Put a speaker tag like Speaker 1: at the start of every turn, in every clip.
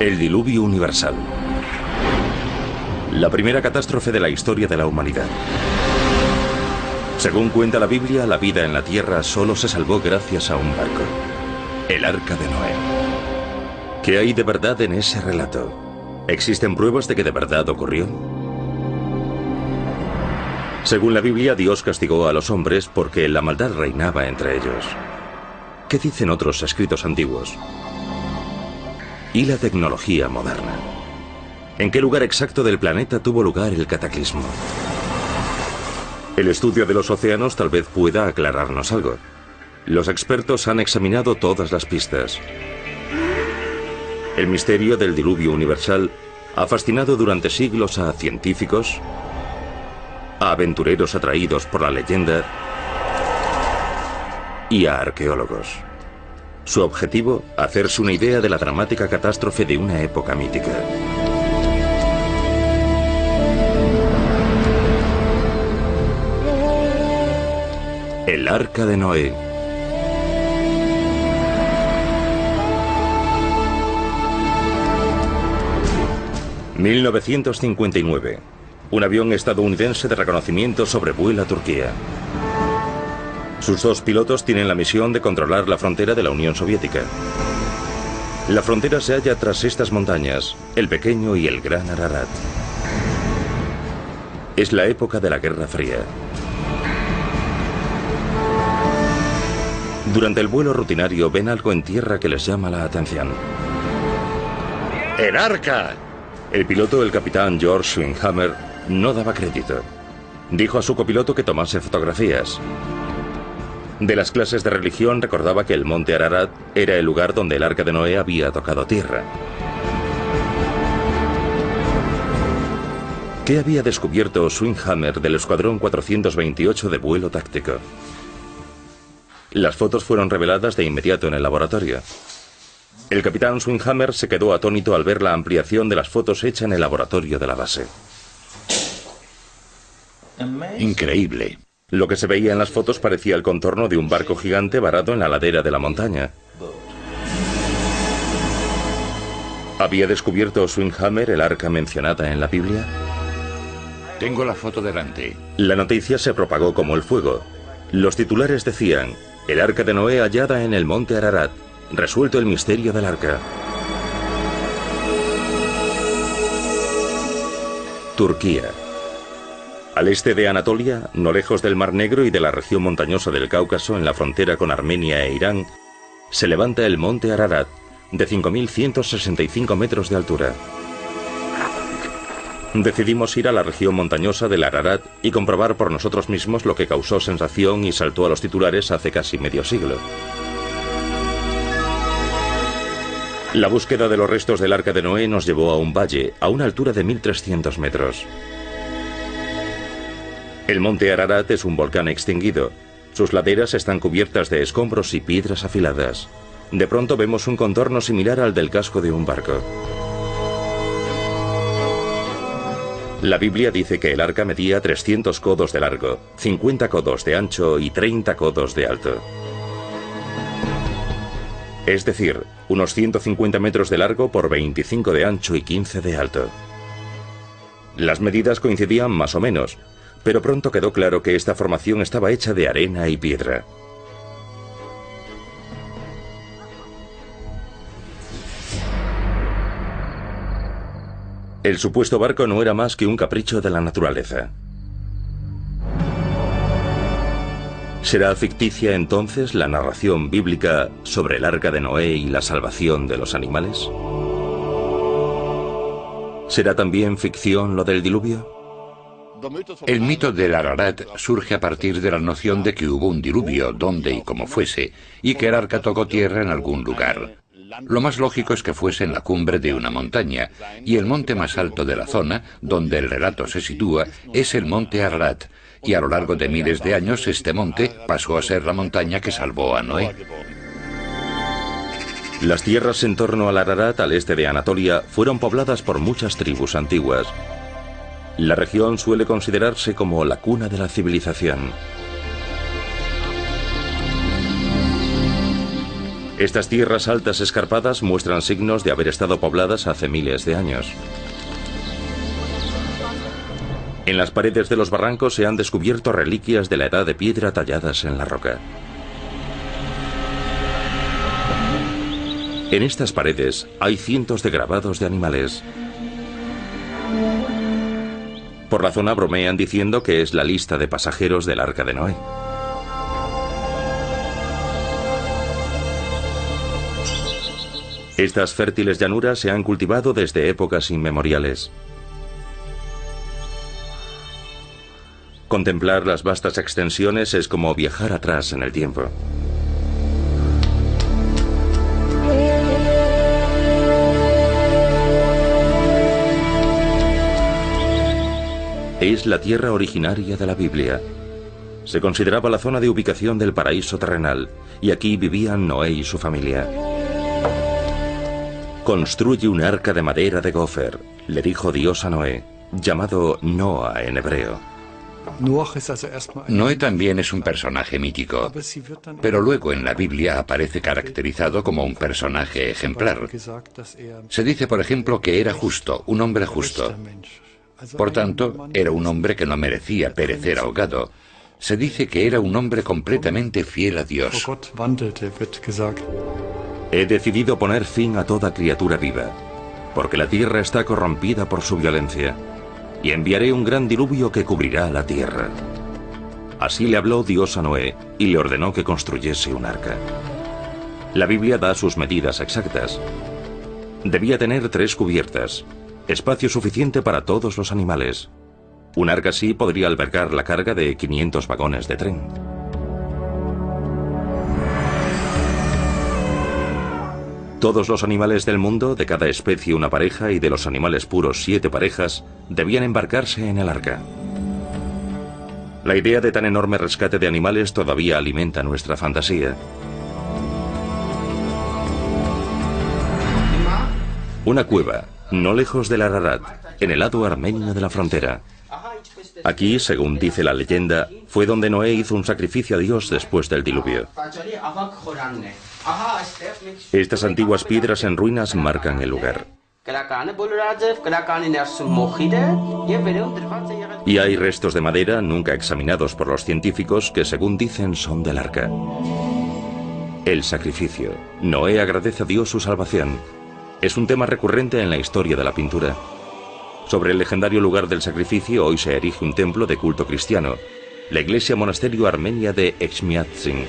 Speaker 1: El diluvio universal. La primera catástrofe de la historia de la humanidad. Según cuenta la Biblia, la vida en la tierra solo se salvó gracias a un barco, el Arca de Noé. ¿Qué hay de verdad en ese relato? ¿Existen pruebas de que de verdad ocurrió? Según la Biblia, Dios castigó a los hombres porque la maldad reinaba entre ellos. ¿Qué dicen otros escritos antiguos? ¿Y la tecnología moderna? ¿En qué lugar exacto del planeta tuvo lugar el cataclismo? El estudio de los océanos tal vez pueda aclararnos algo. Los expertos han examinado todas las pistas. El misterio del diluvio universal ha fascinado durante siglos a científicos, a aventureros atraídos por la leyenda y a arqueólogos. Su objetivo, hacerse una idea de la dramática catástrofe de una época mítica. El Arca de Noé. ...1959... Un avión estadounidense de reconocimiento sobrevuela Turquía. Sus dos pilotos tienen la misión de controlar la frontera de la Unión Soviética. La frontera se halla tras estas montañas, el Pequeño y el Gran Ararat. Es la época de la Guerra Fría. Durante el vuelo rutinario ven algo en tierra que les llama la atención.
Speaker 2: ¡El Arca!
Speaker 1: El piloto, el capitán George Schwinghammer, no daba crédito. Dijo a su copiloto que tomase fotografías. De las clases de religión recordaba que el monte Ararat era el lugar donde el Arca de Noé había tocado tierra. ¿Qué había descubierto Schwinghammer del Escuadrón 428 de vuelo táctico? Las fotos fueron reveladas de inmediato en el laboratorio. El capitán Schwinghammer se quedó atónito al ver la ampliación de las fotos hecha en el laboratorio de la base.
Speaker 2: Increíble.
Speaker 1: Lo que se veía en las fotos parecía el contorno de un barco gigante varado en la ladera de la montaña. ¿Había descubierto Schwinghammer el arca mencionada en la Biblia?
Speaker 2: Tengo la foto delante.
Speaker 1: La noticia se propagó como el fuego. Los titulares decían: el Arca de Noé hallada en el monte Ararat. Resuelto el misterio del arca. Turquía. Al este de Anatolia, no lejos del Mar Negro y de la región montañosa del Cáucaso, en la frontera con Armenia e Irán, se levanta el monte Ararat, de 5.165 metros de altura. Decidimos ir a la región montañosa del Ararat y comprobar por nosotros mismos lo que causó sensación y saltó a los titulares hace casi medio siglo. La búsqueda de los restos del Arca de Noé nos llevó a un valle, a una altura de 1.300 metros. El monte Ararat es un volcán extinguido. Sus laderas están cubiertas de escombros y piedras afiladas. De pronto vemos un contorno similar al del casco de un barco. La Biblia dice que el arca medía 300 codos de largo, 50 codos de ancho y 30 codos de alto. Es decir, unos 150 metros de largo por 25 de ancho y 15 de alto. Las medidas coincidían más o menos, pero pronto quedó claro que esta formación estaba hecha de arena y piedra. El supuesto barco no era más que un capricho de la naturaleza. ¿Será ficticia entonces la narración bíblica sobre el Arca de Noé y la salvación de los animales? ¿Será también ficción lo del diluvio?
Speaker 2: El mito del Ararat surge a partir de la noción de que hubo un diluvio, donde y como fuese, y que el arca tocó tierra en algún lugar. Lo más lógico es que fuese en la cumbre de una montaña, y el monte más alto de la zona, donde el relato se sitúa, es el monte Ararat, y a lo largo de miles de años este monte pasó a ser la montaña que salvó a Noé.
Speaker 1: Las tierras en torno al Ararat, al este de Anatolia, fueron pobladas por muchas tribus antiguas. La región suele considerarse como la cuna de la civilización. Estas tierras altas escarpadas muestran signos de haber estado pobladas hace miles de años. En las paredes de los barrancos se han descubierto reliquias de la edad de piedra talladas en la roca. En estas paredes hay cientos de grabados de animales. Por la zona bromean diciendo que es la lista de pasajeros del Arca de Noé. Estas fértiles llanuras se han cultivado desde épocas inmemoriales. Contemplar las vastas extensiones es como viajar atrás en el tiempo. Es la tierra originaria de la Biblia. Se consideraba la zona de ubicación del paraíso terrenal, y aquí vivían Noé y su familia. Construye un arca de madera de gofer, le dijo Dios a Noé, llamado Noah en hebreo.
Speaker 2: Noé también es un personaje mítico, pero luego en la Biblia aparece caracterizado como un personaje ejemplar. Se dice, por ejemplo, que era justo, un hombre justo. Por tanto, era un hombre que no merecía perecer ahogado. Se dice que era un hombre completamente fiel a Dios.
Speaker 1: He decidido poner fin a toda criatura viva, porque la tierra está corrompida por su violencia, y enviaré un gran diluvio que cubrirá la tierra. Así le habló Dios a Noé y le ordenó que construyese un arca. La Biblia da sus medidas exactas. Debía tener 3 cubiertas, espacio suficiente para todos los animales. Un arca así podría albergar la carga de 500 vagones de tren. Todos los animales del mundo, de cada especie una pareja y de los animales puros 7 parejas, debían embarcarse en el arca. La idea de tan enorme rescate de animales todavía alimenta nuestra fantasía. Una cueva, no lejos del Ararat, en el lado armenio de la frontera. Aquí, según dice la leyenda, fue donde Noé hizo un sacrificio a Dios después del diluvio. Estas antiguas piedras en ruinas marcan el lugar. Y hay restos de madera nunca examinados por los científicos que, según dicen, son del arca. El sacrificio. Noé agradece a Dios su salvación. Es un tema recurrente en la historia de la pintura. Sobre el legendario lugar del sacrificio hoy se erige un templo de culto cristiano, la iglesia monasterio armenia de Exmiadzin.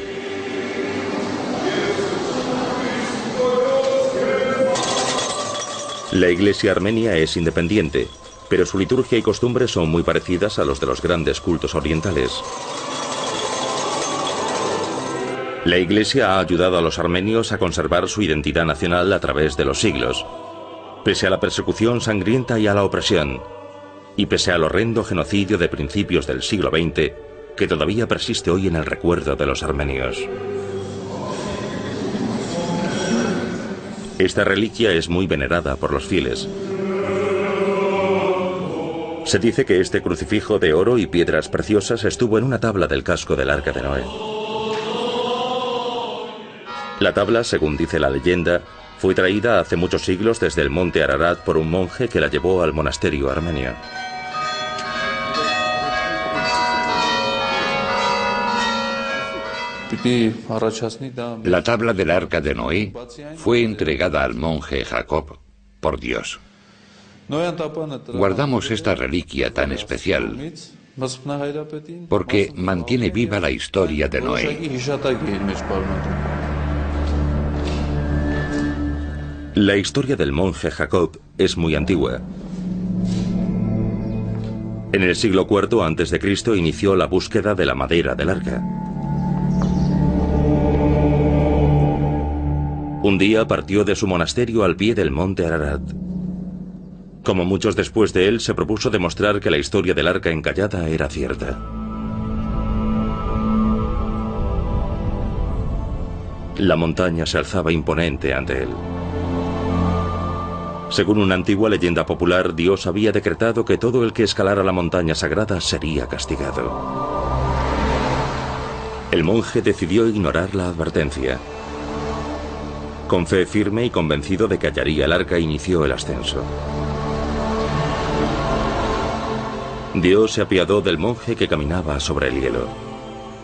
Speaker 1: La iglesia armenia es independiente, pero su liturgia y costumbres son muy parecidas a los de los grandes cultos orientales. La iglesia ha ayudado a los armenios a conservar su identidad nacional a través de los siglos, pese a la persecución sangrienta y a la opresión, y pese al horrendo genocidio de principios del siglo XX, que todavía persiste hoy en el recuerdo de los armenios. Esta reliquia es muy venerada por los fieles. Se dice que este crucifijo de oro y piedras preciosas estuvo en una tabla del casco del Arca de Noé. La tabla, según dice la leyenda, fue traída hace muchos siglos desde el monte Ararat por un monje que la llevó al monasterio armenio.
Speaker 2: La tabla del Arca de Noé fue entregada al monje Jacob por Dios. Guardamos esta reliquia tan especial porque mantiene viva la historia de Noé.
Speaker 1: La historia del monje Jacob es muy antigua. En el siglo IV a.C. inició la búsqueda de la madera del arca. Un día partió de su monasterio al pie del monte Ararat. Como muchos después de él, se propuso demostrar que la historia del arca encallada era cierta. La montaña se alzaba imponente ante él. Según una antigua leyenda popular, Dios había decretado que todo el que escalara la montaña sagrada sería castigado. El monje decidió ignorar la advertencia. Con fe firme y convencido de que hallaría el arca, inició el ascenso. Dios se apiadó del monje que caminaba sobre el hielo.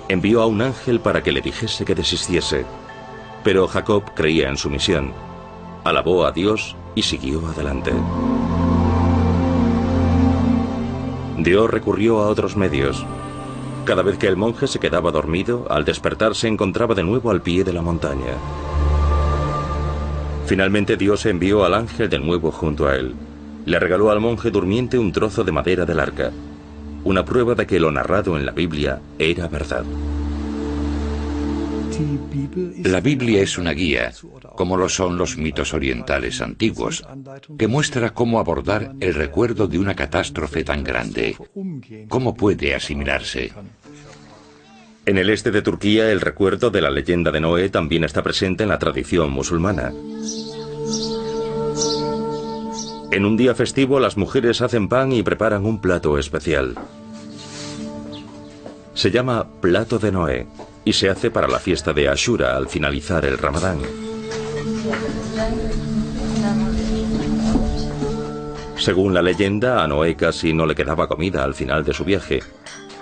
Speaker 1: Envió a un ángel para que le dijese que desistiese, pero Jacob creía en su misión. Alabó a Dios y siguió adelante. Dios recurrió a otros medios. Cada vez que el monje se quedaba dormido, al despertar se encontraba de nuevo al pie de la montaña. Finalmente Dios envió al ángel de nuevo junto a él. Le regaló al monje durmiente un trozo de madera del arca, una prueba de que lo narrado en la Biblia era verdad.
Speaker 2: La Biblia es una guía, como lo son los mitos orientales antiguos, que muestra cómo abordar el recuerdo de una catástrofe tan grande. ¿Cómo puede asimilarse?
Speaker 1: En el este de Turquía, el recuerdo de la leyenda de Noé también está presente en la tradición musulmana. En un día festivo, las mujeres hacen pan y preparan un plato especial. Se llama plato de Noé y se hace para la fiesta de Ashura al finalizar el Ramadán. Según la leyenda, a Noé casi no le quedaba comida al final de su viaje.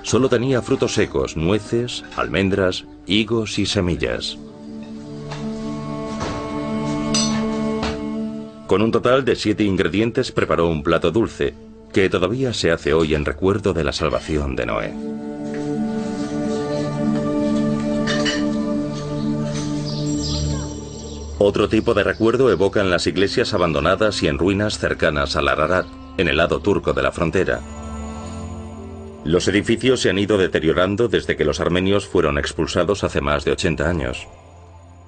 Speaker 1: Solo tenía frutos secos, nueces, almendras, higos y semillas. Con un total de 7 ingredientes preparó un plato dulce, que todavía se hace hoy en recuerdo de la salvación de Noé. Otro tipo de recuerdo evocan las iglesias abandonadas y en ruinas cercanas al Ararat, en el lado turco de la frontera. Los edificios se han ido deteriorando desde que los armenios fueron expulsados hace más de 80 años.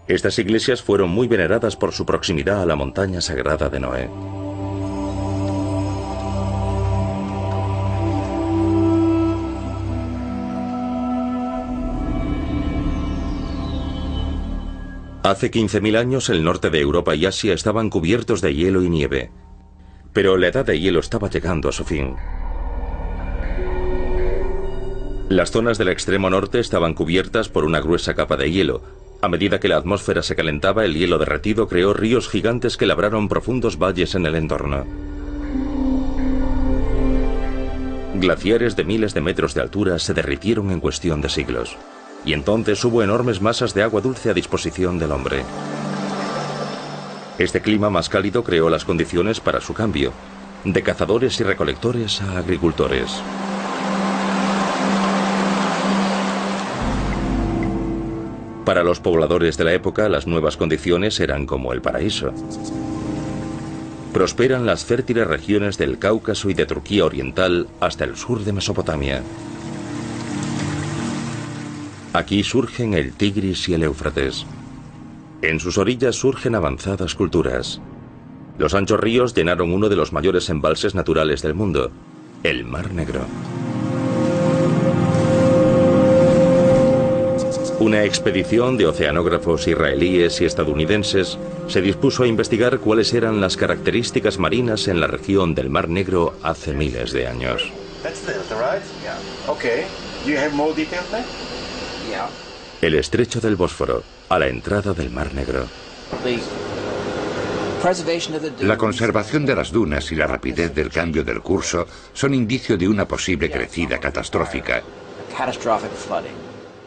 Speaker 1: Estas iglesias fueron muy veneradas por su proximidad a la montaña sagrada de Noé. Hace 15.000 años el norte de Europa y Asia estaban cubiertos de hielo y nieve, pero la edad de hielo estaba llegando a su fin. Las zonas del extremo norte estaban cubiertas por una gruesa capa de hielo. A medida que la atmósfera se calentaba, el hielo derretido creó ríos gigantes que labraron profundos valles en el entorno. Glaciares de miles de metros de altura se derritieron en cuestión de siglos. Y entonces hubo enormes masas de agua dulce a disposición del hombre. Este clima más cálido creó las condiciones para su cambio, de cazadores y recolectores a agricultores. Para los pobladores de la época, las nuevas condiciones eran como el paraíso. Prosperan las fértiles regiones del Cáucaso y de Turquía oriental hasta el sur de Mesopotamia. Aquí surgen el Tigris y el Éufrates. En sus orillas surgen avanzadas culturas. Los anchos ríos llenaron uno de los mayores embalses naturales del mundo, el Mar Negro. Una expedición de oceanógrafos israelíes y estadounidenses se dispuso a investigar cuáles eran las características marinas en la región del Mar Negro hace miles de años. El estrecho del Bósforo, a la entrada del Mar Negro.
Speaker 2: La conservación de las dunas y la rapidez del cambio del curso son indicio de una posible crecida catastrófica.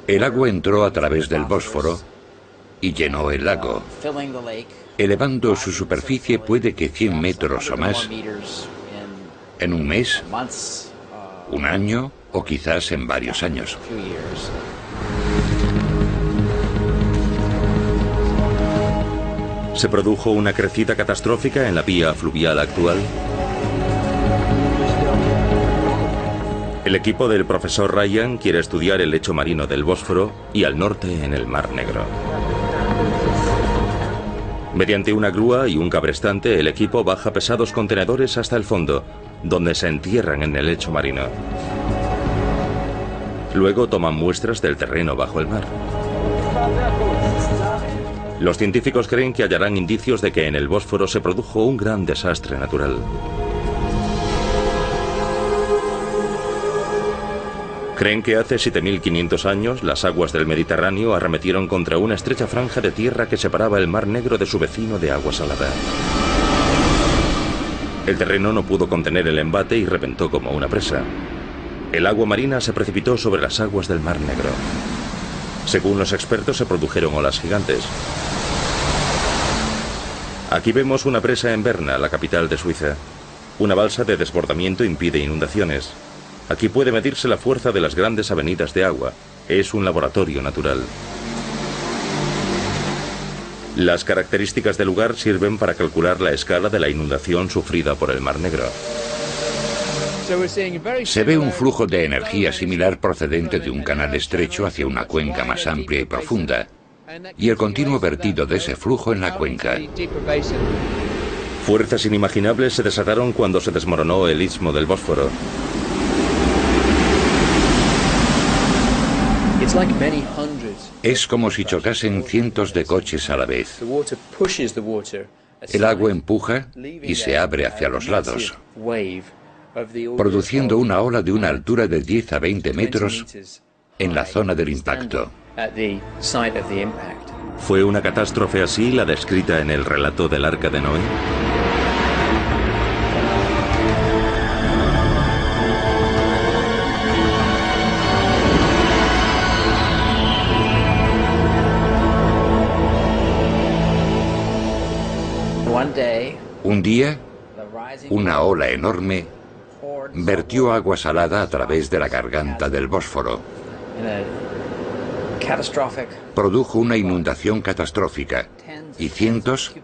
Speaker 2: El agua entró a través del Bósforo y llenó el lago, elevando su superficie puede que 100 metros o más en un mes, un año o quizás en varios años.
Speaker 1: ¿Se produjo una crecida catastrófica en la vía fluvial actual? El equipo del profesor Ryan quiere estudiar el lecho marino del Bósforo y al norte en el Mar Negro. Mediante una grúa y un cabrestante, el equipo baja pesados contenedores hasta el fondo, donde se entierran en el lecho marino. Luego toman muestras del terreno bajo el mar. Los científicos creen que hallarán indicios de que en el Bósforo se produjo un gran desastre natural. Creen que hace 7.500 años las aguas del Mediterráneo arremetieron contra una estrecha franja de tierra que separaba el Mar Negro de su vecino de agua salada. El terreno no pudo contener el embate y reventó como una presa. El agua marina se precipitó sobre las aguas del Mar Negro. Según los expertos, se produjeron olas gigantes. Aquí vemos una presa en Berna, la capital de Suiza. Una balsa de desbordamiento impide inundaciones. Aquí puede medirse la fuerza de las grandes avenidas de agua. Es un laboratorio natural. Las características del lugar sirven para calcular la escala de la inundación sufrida por el Mar Negro.
Speaker 2: Se ve un flujo de energía similar procedente de un canal estrecho hacia una cuenca más amplia y profunda, y el continuo vertido de ese flujo en la cuenca.
Speaker 1: Fuerzas inimaginables se desataron cuando se desmoronó el istmo del Bósforo.
Speaker 2: Es como si chocasen cientos de coches a la vez. El agua empuja y se abre hacia los lados, produciendo una ola de una altura de 10 a 20 metros en la zona del impacto.
Speaker 1: ¿Fue una catástrofe así la descrita en el relato del Arca de Noé?
Speaker 2: Un día, una ola enorme vertió agua salada a través de la garganta del Bósforo. Produjo una inundación catastrófica y cientos,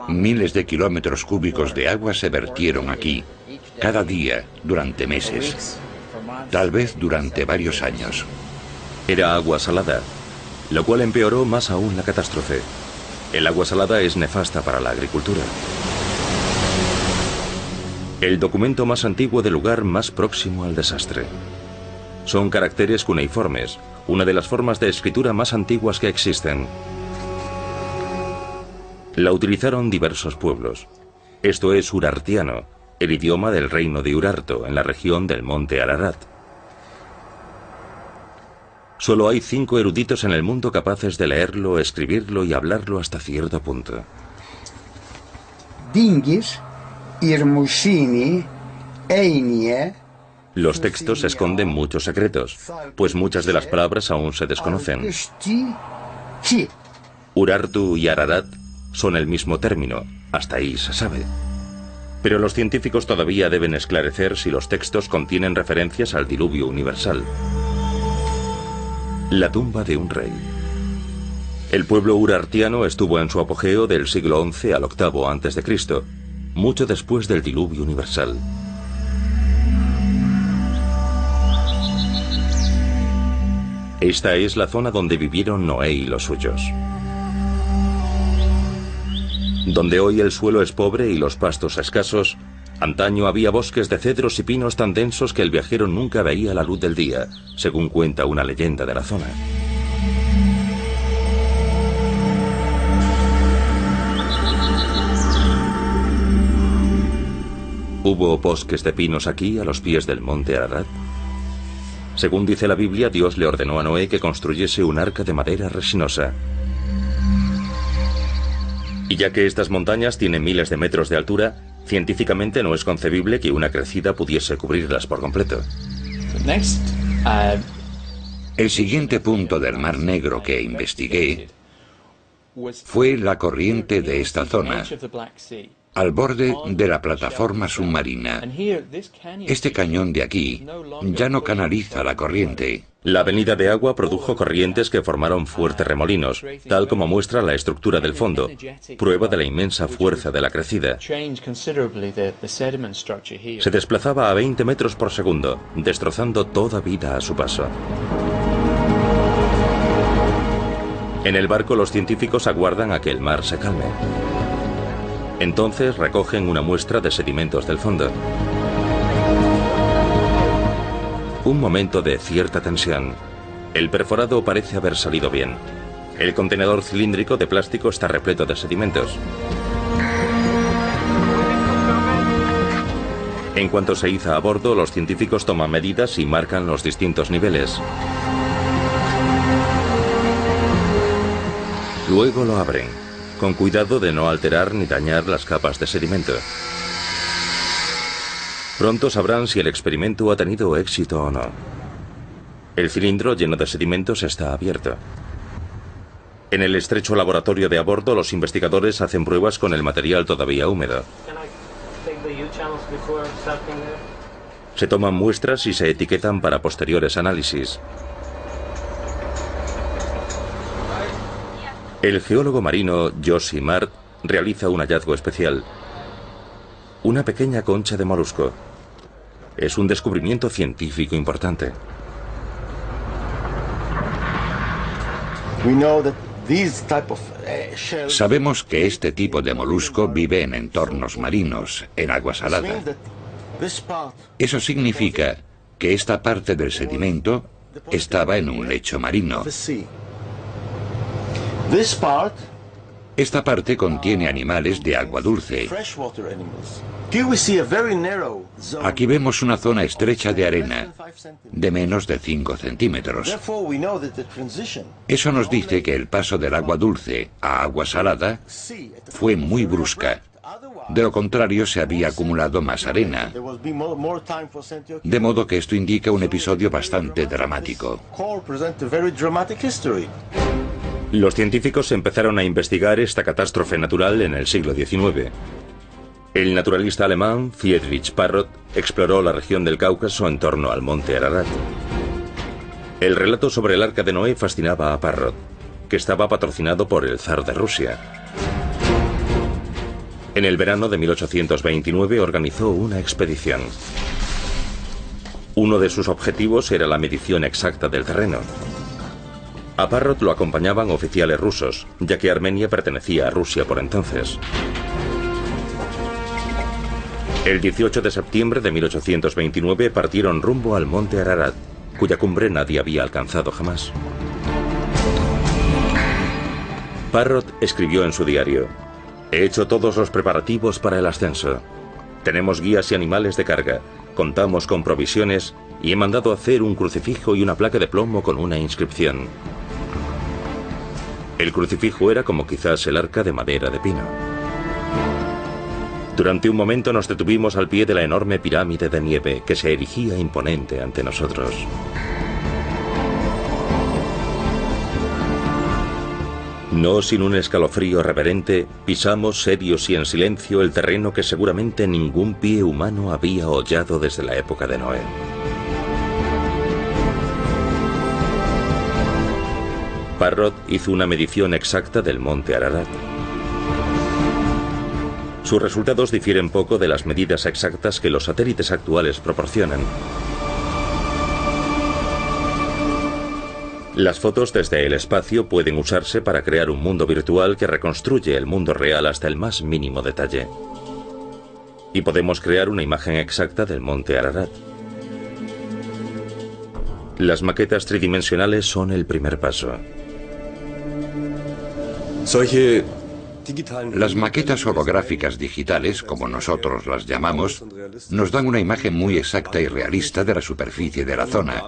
Speaker 2: miles de kilómetros cúbicos de agua se vertieron aquí, cada día, durante meses, tal vez durante varios años.
Speaker 1: Era agua salada, lo cual empeoró más aún la catástrofe. El agua salada es nefasta para la agricultura. El documento más antiguo del lugar más próximo al desastre. Son caracteres cuneiformes, una de las formas de escritura más antiguas que existen. La utilizaron diversos pueblos. Esto es urartiano, el idioma del reino de Urarto, en la región del monte Ararat. Solo hay 5 eruditos en el mundo capaces de leerlo, escribirlo y hablarlo hasta cierto punto.
Speaker 3: Dingis, Irmushini, Einie.
Speaker 1: Los textos esconden muchos secretos, pues muchas de las palabras aún se desconocen. Urartu y Ararat son el mismo término, hasta ahí se sabe. Pero los científicos todavía deben esclarecer si los textos contienen referencias al diluvio universal. La tumba de un rey. El pueblo urartiano estuvo en su apogeo del siglo XI al VIII a.C., mucho después del diluvio universal. Esta es la zona donde vivieron Noé y los suyos. Donde hoy el suelo es pobre y los pastos escasos, antaño había bosques de cedros y pinos tan densos que el viajero nunca veía la luz del día, según cuenta una leyenda de la zona. ¿Hubo bosques de pinos aquí, a los pies del monte Ararat? Según dice la Biblia, Dios le ordenó a Noé que construyese un arca de madera resinosa. Y ya que estas montañas tienen miles de metros de altura, científicamente no es concebible que una crecida pudiese cubrirlas por completo.
Speaker 2: El siguiente punto del Mar Negro que investigué fue la corriente de esta zona, al borde de la plataforma submarina. Este cañón de aquí ya no canaliza la corriente.
Speaker 1: La avenida de agua produjo corrientes que formaron fuertes remolinos, tal como muestra la estructura del fondo, prueba de la inmensa fuerza de la crecida. Se desplazaba a 20 metros por segundo, destrozando toda vida a su paso. En el barco los científicos aguardan a que el mar se calme. Entonces recogen una muestra de sedimentos del fondo. Un momento de cierta tensión. El perforado parece haber salido bien. El contenedor cilíndrico de plástico está repleto de sedimentos. En cuanto se iza a bordo, los científicos toman medidas y marcan los distintos niveles. Luego lo abren, con cuidado de no alterar ni dañar las capas de sedimento. Pronto sabrán si el experimento ha tenido éxito o no. El cilindro lleno de sedimentos está abierto. En el estrecho laboratorio de a bordo, los investigadores hacen pruebas con el material todavía húmedo. Se toman muestras y se etiquetan para posteriores análisis. El geólogo marino Joshi Mart realiza un hallazgo especial. Una pequeña concha de molusco. Es un descubrimiento científico importante.
Speaker 2: Sabemos que este tipo de molusco vive en entornos marinos, en agua salada. Eso significa que esta parte del sedimento estaba en un lecho marino. Esta parte contiene animales de agua dulce. Aquí vemos una zona estrecha de arena, de menos de 5 centímetros. Eso nos dice que el paso del agua dulce a agua salada fue muy brusca. De lo contrario, se había acumulado más arena. De modo que esto indica un episodio bastante dramático.
Speaker 1: Los científicos empezaron a investigar esta catástrofe natural en el siglo XIX. El naturalista alemán Friedrich Parrot exploró la región del Cáucaso en torno al monte Ararat. El relato sobre el Arca de Noé fascinaba a Parrot, que estaba patrocinado por el zar de Rusia. En el verano de 1829 organizó una expedición. Uno de sus objetivos era la medición exacta del terreno. A Parrot lo acompañaban oficiales rusos, ya que Armenia pertenecía a Rusia por entonces. El 18 de septiembre de 1829 partieron rumbo al monte Ararat, cuya cumbre nadie había alcanzado jamás. Parrot escribió en su diario: «He hecho todos los preparativos para el ascenso. Tenemos guías y animales de carga, contamos con provisiones y he mandado hacer un crucifijo y una placa de plomo con una inscripción». El crucifijo era como quizás el arca de madera de pino. Durante un momento nos detuvimos al pie de la enorme pirámide de nieve que se erigía imponente ante nosotros. No sin un escalofrío reverente, pisamos serios y en silencio el terreno que seguramente ningún pie humano había hollado desde la época de Noé. Parrot hizo una medición exacta del monte Ararat. Sus resultados difieren poco de las medidas exactas que los satélites actuales proporcionan. Las fotos desde el espacio pueden usarse para crear un mundo virtual que reconstruye el mundo real hasta el más mínimo detalle. Y podemos crear una imagen exacta del monte Ararat. Las maquetas tridimensionales son el primer paso.
Speaker 2: Las maquetas holográficas digitales, como nosotros las llamamos, nos dan una imagen muy exacta y realista de la superficie de la zona,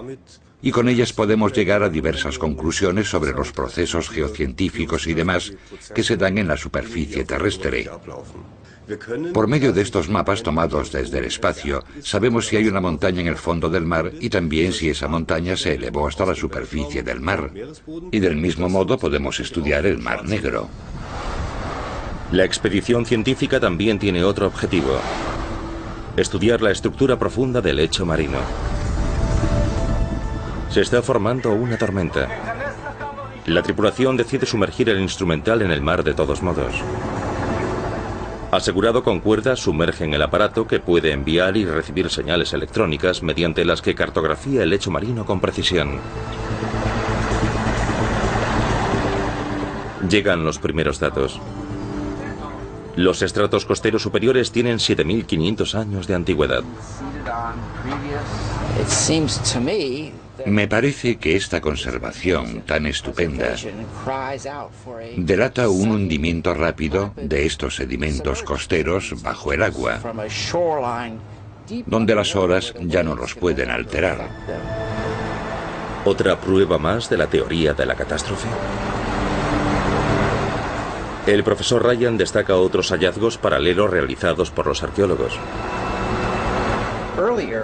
Speaker 2: y con ellas podemos llegar a diversas conclusiones sobre los procesos geocientíficos y demás que se dan en la superficie terrestre. Por medio de estos mapas tomados desde el espacio, sabemos si hay una montaña en el fondo del mar y también si esa montaña se elevó hasta la superficie del mar. Y del mismo modo podemos estudiar el Mar Negro.
Speaker 1: La expedición científica también tiene otro objetivo: estudiar la estructura profunda del lecho marino. Se está formando una tormenta. La tripulación decide sumergir el instrumental en el mar de todos modos. Asegurado con cuerdas, sumergen el aparato que puede enviar y recibir señales electrónicas mediante las que cartografía el lecho marino con precisión. Llegan los primeros datos. Los estratos costeros superiores tienen 7.500 años de antigüedad.
Speaker 2: Me parece que esta conservación tan estupenda delata un hundimiento rápido de estos sedimentos costeros bajo el agua. donde las horas ya no los pueden alterar.
Speaker 1: ¿Otra prueba más de la teoría de la catástrofe? El profesor Ryan destaca otros hallazgos paralelos realizados por los arqueólogos.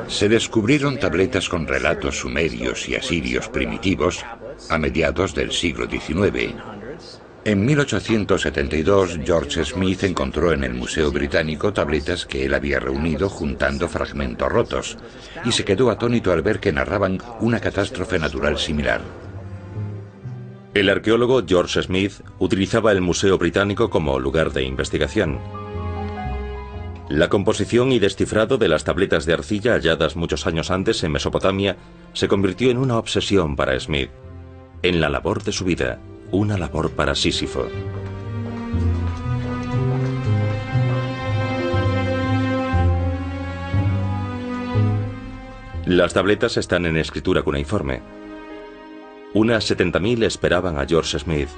Speaker 2: Se descubrieron tabletas con relatos sumerios y asirios primitivos a mediados del siglo XIX. En 1872, George Smith encontró en el Museo Británico tabletas que él había reunido juntando fragmentos rotos, y se quedó atónito al ver que narraban una catástrofe natural similar.
Speaker 1: El arqueólogo George Smith utilizaba el Museo Británico como lugar de investigación. La composición y descifrado de las tabletas de arcilla halladas muchos años antes en Mesopotamia se convirtió en una obsesión para Smith, en la labor de su vida. Una labor para Sísifo. Las tabletas están en escritura cuneiforme. Unas 70.000 esperaban a George Smith.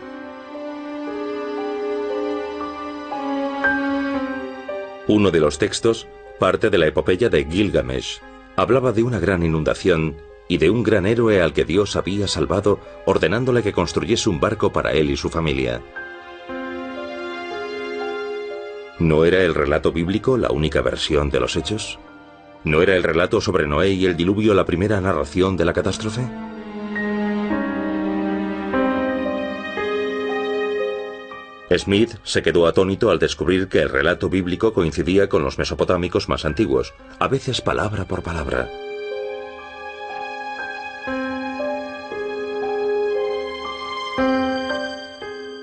Speaker 1: Uno de los textos, parte de la epopeya de Gilgamesh, hablaba de una gran inundación y de un gran héroe al que Dios había salvado, ordenándole que construyese un barco para él y su familia. ¿No era el relato bíblico la única versión de los hechos? ¿No era el relato sobre Noé y el diluvio la primera narración de la catástrofe? Smith se quedó atónito al descubrir que el relato bíblico coincidía con los mesopotámicos más antiguos, a veces palabra por palabra.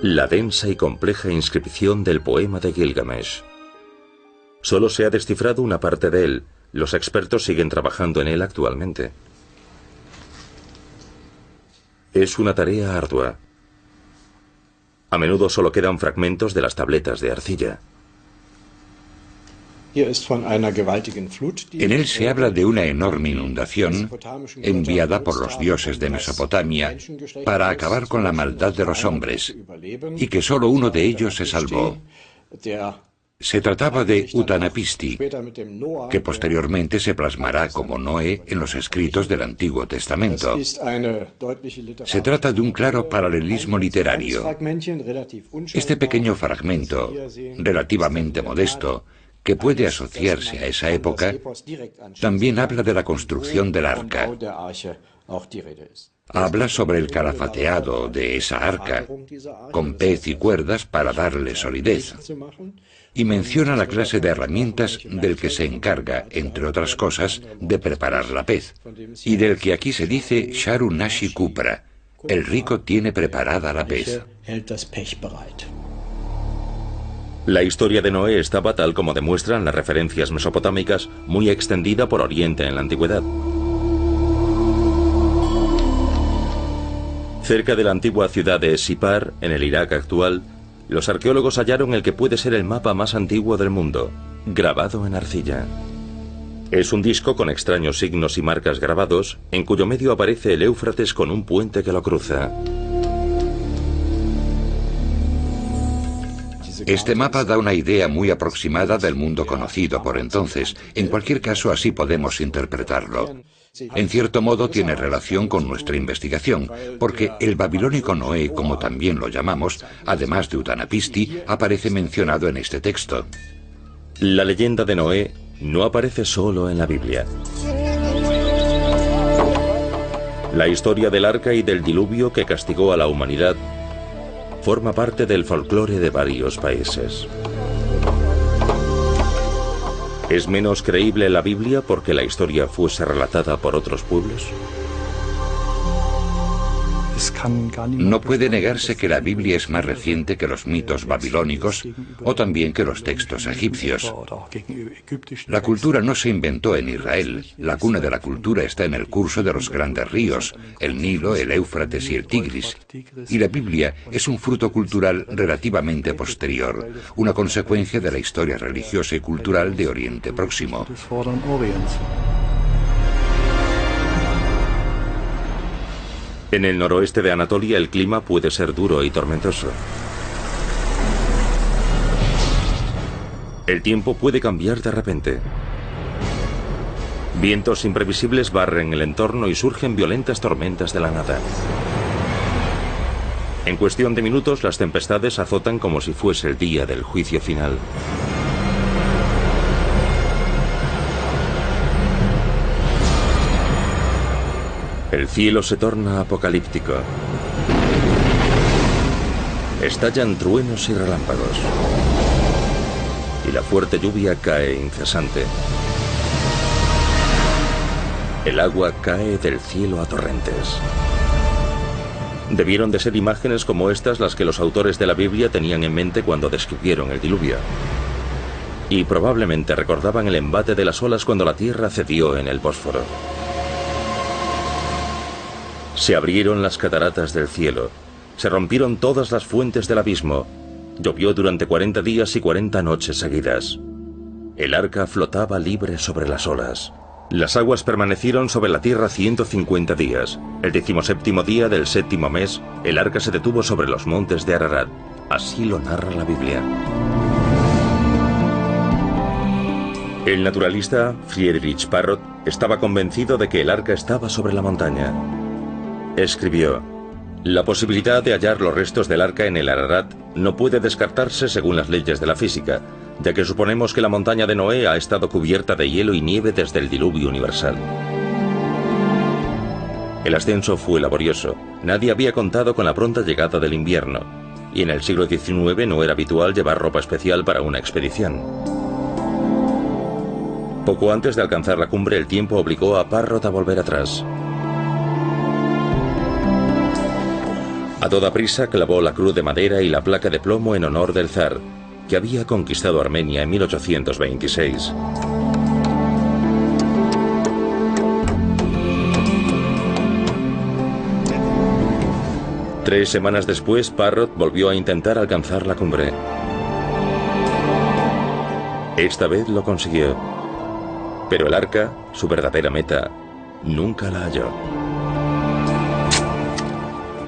Speaker 1: La densa y compleja inscripción del poema de Gilgamesh. Solo se ha descifrado una parte de él. Los expertos siguen trabajando en él actualmente. Es una tarea ardua. A menudo solo quedan fragmentos de las tabletas de arcilla.
Speaker 2: En él se habla de una enorme inundación enviada por los dioses de Mesopotamia para acabar con la maldad de los hombres, y que solo uno de ellos se salvó. Se trataba de Utanapisti, que posteriormente se plasmará como Noé en los escritos del Antiguo Testamento. Se trata de un claro paralelismo literario. Este pequeño fragmento, relativamente modesto, que puede asociarse a esa época, también habla de la construcción del arca. Habla sobre el calafateado de esa arca, con pez y cuerdas para darle solidez, y menciona la clase de herramientas del que se encarga, entre otras cosas, de preparar la pez, y del que aquí se dice Sharu Nashi Kupra, el rico tiene preparada la pez.
Speaker 1: La historia de Noé estaba, tal como demuestran las referencias mesopotámicas, muy extendida por Oriente en la antigüedad. Cerca de la antigua ciudad de Sipar, en el Irak actual, los arqueólogos hallaron el que puede ser el mapa más antiguo del mundo, grabado en arcilla. Es un disco con extraños signos y marcas grabados, en cuyo medio aparece el Éufrates con un puente que lo cruza.
Speaker 2: Este mapa da una idea muy aproximada del mundo conocido por entonces. En cualquier caso, así podemos interpretarlo. En cierto modo tiene relación con nuestra investigación, porque el babilónico Noé, como también lo llamamos, además de Utanapisti, aparece mencionado en este texto.
Speaker 1: La leyenda de Noé no aparece solo en la Biblia. La historia del arca y del diluvio que castigó a la humanidad forma parte del folclore de varios países. ¿Es menos creíble la Biblia porque la historia fuese relatada por otros pueblos?
Speaker 2: No puede negarse que la Biblia es más reciente que los mitos babilónicos o también que los textos egipcios. La cultura no se inventó en Israel. La cuna de la cultura está en el curso de los grandes ríos, el Nilo, el Éufrates y el Tigris. Y la Biblia es un fruto cultural relativamente posterior, una consecuencia de la historia religiosa y cultural de Oriente Próximo.
Speaker 1: En el noroeste de Anatolia el clima puede ser duro y tormentoso. El tiempo puede cambiar de repente. Vientos imprevisibles barren el entorno y surgen violentas tormentas de la nada. En cuestión de minutos, las tempestades azotan como si fuese el día del juicio final. El cielo se torna apocalíptico. Estallan truenos y relámpagos. Y la fuerte lluvia cae incesante. El agua cae del cielo a torrentes. Debieron de ser imágenes como estas las que los autores de la Biblia tenían en mente cuando describieron el diluvio. Y probablemente recordaban el embate de las olas cuando la tierra cedió en el Bósforo. Se abrieron las cataratas del cielo. Se rompieron todas las fuentes del abismo. Llovió durante 40 días y 40 noches seguidas. El arca flotaba libre sobre las olas. Las aguas permanecieron sobre la tierra 150 días. El 17º día del 7º mes, el arca se detuvo sobre los montes de Ararat. Así lo narra la Biblia. El naturalista Friedrich Parrot estaba convencido de que el arca estaba sobre la montaña. Escribió: la posibilidad de hallar los restos del arca en el Ararat no puede descartarse según las leyes de la física, ya que suponemos que la montaña de Noé ha estado cubierta de hielo y nieve desde el diluvio universal. El ascenso fue laborioso. Nadie había contado con la pronta llegada del invierno, y en el siglo XIX no era habitual llevar ropa especial para una expedición. Poco antes de alcanzar la cumbre, el tiempo obligó a Parrot a volver atrás. A toda prisa clavó la cruz de madera y la placa de plomo en honor del zar, que había conquistado Armenia en 1826. Tres semanas después, Parrot volvió a intentar alcanzar la cumbre. Esta vez lo consiguió. Pero el arca, su verdadera meta, nunca la halló.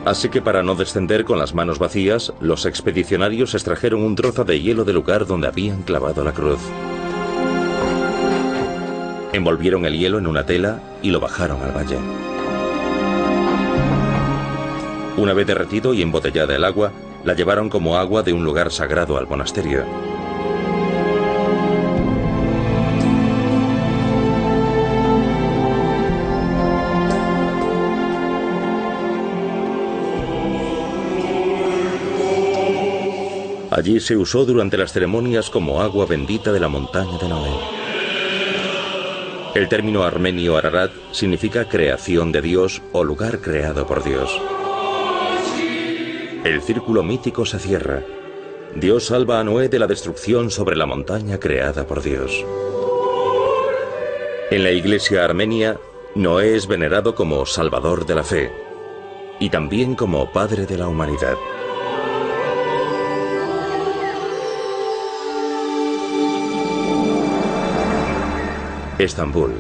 Speaker 1: Así que para no descender con las manos vacías, los expedicionarios extrajeron un trozo de hielo del lugar donde habían clavado la cruz. Envolvieron el hielo en una tela y lo bajaron al valle. Una vez derretido y embotellada el agua, la llevaron como agua de un lugar sagrado al monasterio. Allí se usó durante las ceremonias como agua bendita de la montaña de Noé. El término armenio Ararat significa creación de Dios o lugar creado por Dios. El círculo mítico se cierra. Dios salva a Noé de la destrucción sobre la montaña creada por Dios. En la iglesia armenia, Noé es venerado como salvador de la fe y también como padre de la humanidad. Estambul,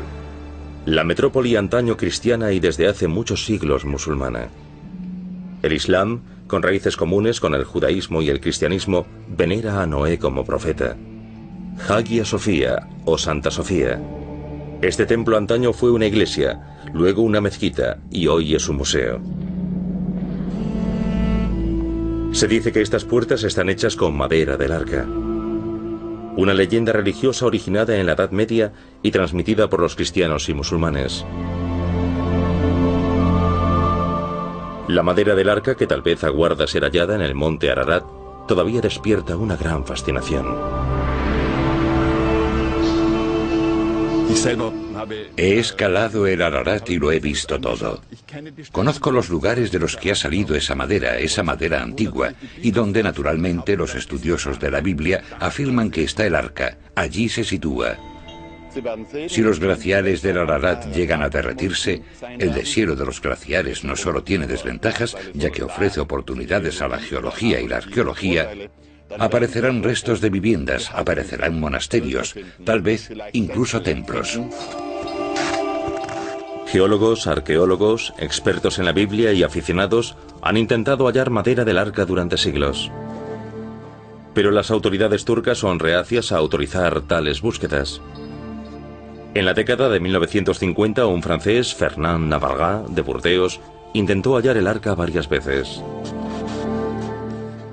Speaker 1: la metrópoli antaño cristiana y desde hace muchos siglos musulmana. El Islam, con raíces comunes con el judaísmo y el cristianismo, venera a Noé como profeta. Hagia Sofía o Santa Sofía. Este templo antaño fue una iglesia, luego una mezquita y hoy es un museo. Se dice que estas puertas están hechas con madera del arca. Una leyenda religiosa originada en la Edad Media y transmitida por los cristianos y musulmanes. La madera del arca, que tal vez aguarda ser hallada en el monte Ararat, todavía despierta una gran fascinación.
Speaker 2: He escalado el Ararat y lo he visto todo. Conozco los lugares de los que ha salido esa madera antigua, y donde naturalmente los estudiosos de la Biblia afirman que está el arca. Allí se sitúa. Si los glaciares del Ararat llegan a derretirse, el deshielo de los glaciares no solo tiene desventajas, ya que ofrece oportunidades a la geología y la arqueología, aparecerán restos de viviendas, aparecerán monasterios, tal vez incluso templos.
Speaker 1: Geólogos, arqueólogos, expertos en la Biblia y aficionados han intentado hallar madera del arca durante siglos. Pero las autoridades turcas son reacias a autorizar tales búsquedas. En la década de 1950, un francés, Fernand Navarra, de Burdeos, intentó hallar el arca varias veces.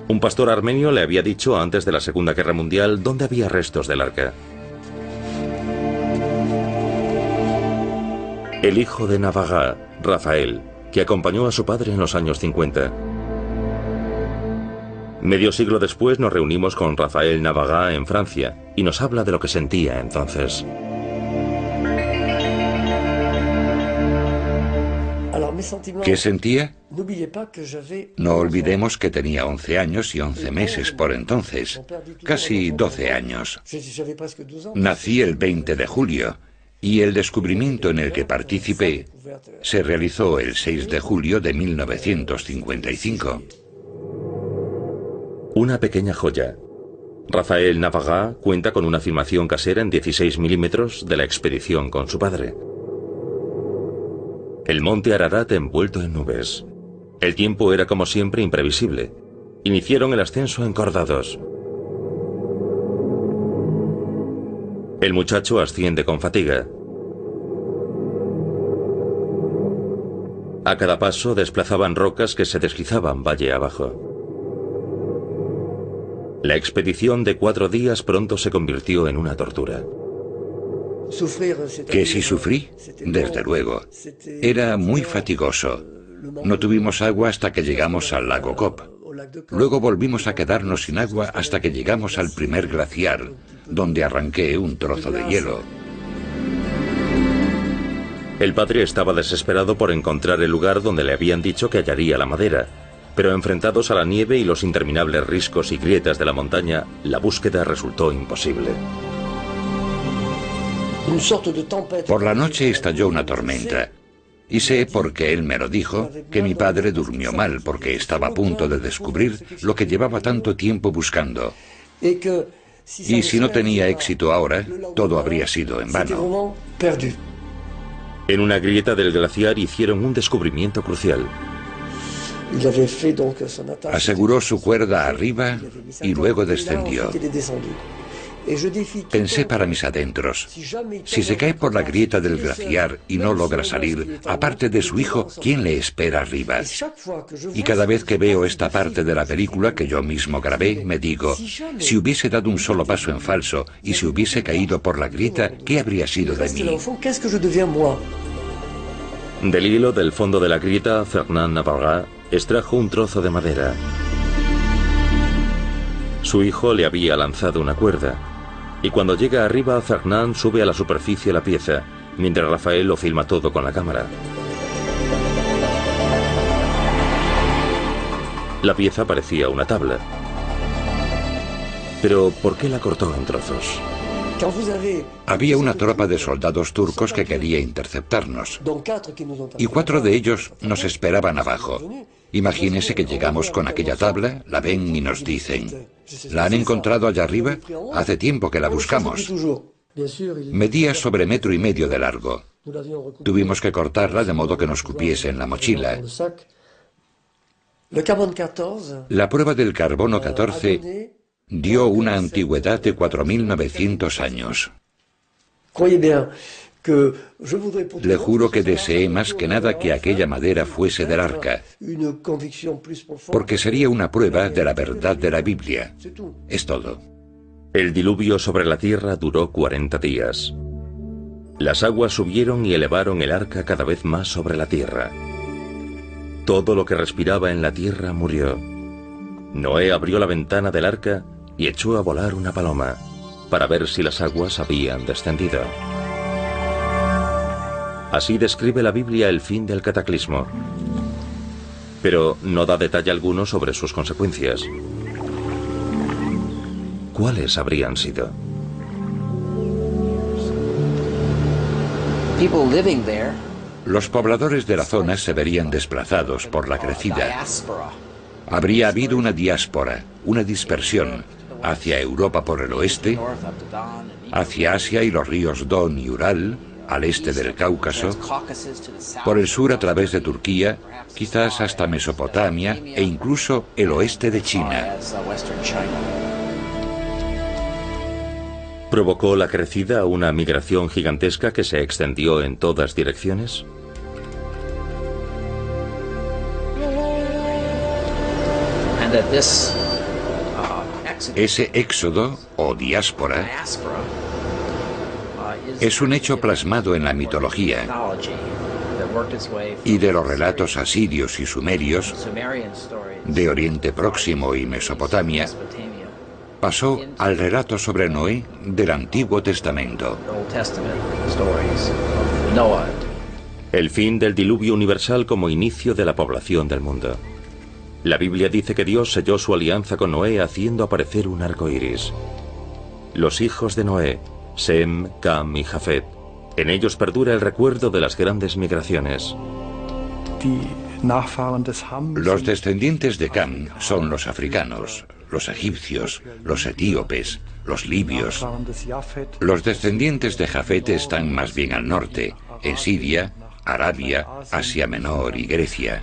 Speaker 1: Un pastor armenio le había dicho antes de la Segunda Guerra Mundial dónde había restos del arca. El hijo de Navarra, Rafael, que acompañó a su padre en los años 50. Medio siglo después nos reunimos con Rafael Navarra en Francia y nos habla de lo que sentía entonces.
Speaker 2: ¿Qué sentía? No olvidemos que tenía 11 años y 11 meses por entonces, casi 12 años. Nací el 20 de julio y el descubrimiento en el que participé se realizó el 6 de julio de 1955.
Speaker 1: Una pequeña joya. Rafael Navarra cuenta con una filmación casera en 16 milímetros de la expedición con su padre. El monte Ararat envuelto en nubes. El tiempo era como siempre imprevisible. Iniciaron el ascenso encordados. El muchacho asciende con fatiga. A cada paso desplazaban rocas que se deslizaban valle abajo. La expedición de 4 días pronto se convirtió en una tortura.
Speaker 2: ¿Que si sufrí? Desde luego. Era muy fatigoso. No tuvimos agua hasta que llegamos al lago Cobb. Luego volvimos a quedarnos sin agua hasta que llegamos al primer glaciar, donde arranqué un trozo de hielo.
Speaker 1: El padre estaba desesperado por encontrar el lugar donde le habían dicho que hallaría la madera, pero enfrentados a la nieve y los interminables riscos y grietas de la montaña, la búsqueda resultó imposible.
Speaker 2: Por la noche estalló una tormenta. Y sé, porque él me lo dijo, que mi padre durmió mal porque estaba a punto de descubrir lo que llevaba tanto tiempo buscando. Y si no tenía éxito ahora, todo habría sido en vano.
Speaker 1: En una grieta del glaciar hicieron un descubrimiento crucial.
Speaker 2: Aseguró su cuerda arriba y luego descendió. Pensé para mis adentros, si se cae por la grieta del glaciar y no logra salir, aparte de su hijo, ¿quién le espera arriba? Y cada vez que veo esta parte de la película que yo mismo grabé, me digo, si hubiese dado un solo paso en falso y si hubiese caído por la grieta, ¿qué habría sido de mí?
Speaker 1: Del hilo del fondo de la grieta, Fernand Navarra extrajo un trozo de madera. Su hijo le había lanzado una cuerda. Y cuando llega arriba, Fernand sube a la superficie la pieza, mientras Rafael lo filma todo con la cámara. La pieza parecía una tabla. Pero, ¿por qué la cortó en trozos?
Speaker 2: Había una tropa de soldados turcos que quería interceptarnos. Y 4 de ellos nos esperaban abajo. Imagínese que llegamos con aquella tabla, la ven y nos dicen, ¿la han encontrado allá arriba? Hace tiempo que la buscamos. Medía sobre 1,5 metros de largo. Tuvimos que cortarla de modo que nos cupiese en la mochila. La prueba del carbono 14 dio una antigüedad de 4.900 años. Le juro que deseé más que nada que aquella madera fuese del arca, porque sería una prueba de la verdad de la Biblia. Es todo.
Speaker 1: El diluvio sobre la tierra duró 40 días. Las aguas subieron y elevaron el arca cada vez más sobre la tierra. Todo lo que respiraba en la tierra murió. Noé abrió la ventana del arca y echó a volar una paloma para ver si las aguas habían descendido. Así describe la Biblia el fin del cataclismo, pero no da detalle alguno sobre sus consecuencias. ¿Cuáles habrían sido?
Speaker 2: Los pobladores de la zona se verían desplazados por la crecida. Habría habido una diáspora, una dispersión, hacia Europa por el oeste, hacia Asia y los ríos Don y Ural, al este del Cáucaso, por el sur a través de Turquía, quizás hasta Mesopotamia e incluso el oeste de China.
Speaker 1: ¿Provocó la crecida una migración gigantesca que se extendió en todas direcciones?
Speaker 2: Ese éxodo o diáspora es un hecho plasmado en la mitología y de los relatos asirios y sumerios de Oriente Próximo y Mesopotamia pasó al relato sobre Noé del Antiguo Testamento.
Speaker 1: El fin del diluvio universal como inicio de la población del mundo. La Biblia dice que Dios selló su alianza con Noé haciendo aparecer un arco iris. Los hijos de Noé, Sem, Cam y Jafet. En ellos perdura el recuerdo de las grandes migraciones.
Speaker 2: Los descendientes de Cam son los africanos, los egipcios, los etíopes, los libios. Los descendientes de Jafet están más bien al norte, en Siria, Arabia, Asia Menor y Grecia.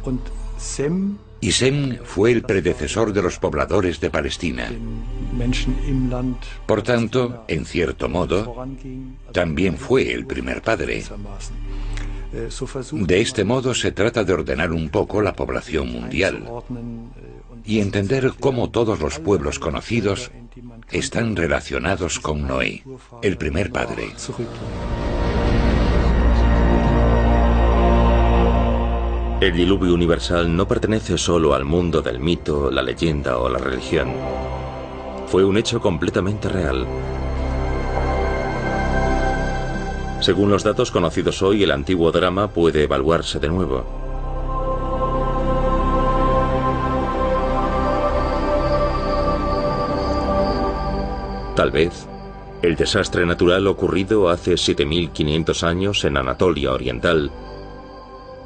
Speaker 2: Y Sem fue el predecesor de los pobladores de Palestina. Por tanto, en cierto modo, también fue el primer padre. De este modo se trata de ordenar un poco la población mundial y entender cómo todos los pueblos conocidos están relacionados con Noé, el primer padre.
Speaker 1: El diluvio universal no pertenece solo al mundo del mito, la leyenda o la religión. Fue un hecho completamente real. Según los datos conocidos hoy, el antiguo drama puede evaluarse de nuevo. Tal vez, el desastre natural ocurrido hace 7500 años en Anatolia Oriental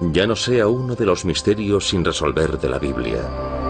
Speaker 1: ya no sea uno de los misterios sin resolver de la Biblia.